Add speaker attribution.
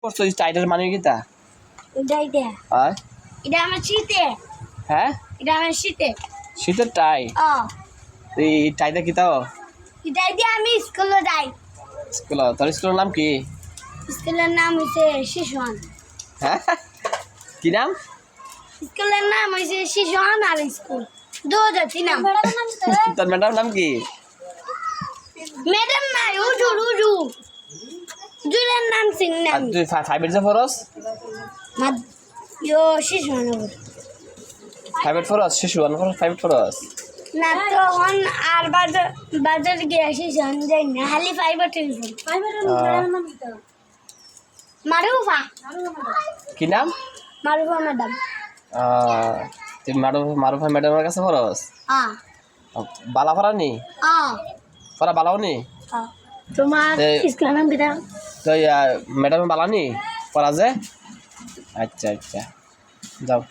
Speaker 1: করছো টাইটেল মানে কিতা
Speaker 2: এটাই দে
Speaker 1: হ্যাঁ
Speaker 2: এটা আমার শীতে
Speaker 1: হ্যাঁ
Speaker 2: এটা আমার শীতে
Speaker 1: শীতের টাই এই টাইটা কিতা
Speaker 2: এটাই দিয়ে আমি স্কুলে যাই
Speaker 1: স্কুল তোর স্কুলের নাম কি
Speaker 2: স্কুলের নাম হচ্ছে শিশুয়ান
Speaker 1: হ্যাঁ কি নাম
Speaker 2: স্কুলের নাম হচ্ছে শিশুয়ান আর স্কুল 2003 নাম
Speaker 1: তোর ম্যাডাম নাম কি
Speaker 2: ম্যাডাম নাই উজুর উজু জুলের নাম
Speaker 1: আর
Speaker 2: সিংনাম
Speaker 1: তুই ফাইভের যে ফরস
Speaker 2: ইয়ো শিশুয়ান
Speaker 1: ফাইভের ফরস শিশু ওয়ান ফরস ফাইভ ফরস
Speaker 2: না তখন আর বাজার গিয়ে শিশুয়ান যাই না খালি ফাইবার টেলিফোন মারুফা
Speaker 1: কি নাম
Speaker 2: মারুফা ম্যাডাম
Speaker 1: তুই মারুফা ম্যাডামের কাছে ফরস বালা ফরা নি ফরা বালাও নি
Speaker 2: তোমার স্কুলের নাম কিটা
Speaker 1: তো ম্যাডামে বালা নি পড়া যে আচ্ছা আচ্ছা যাও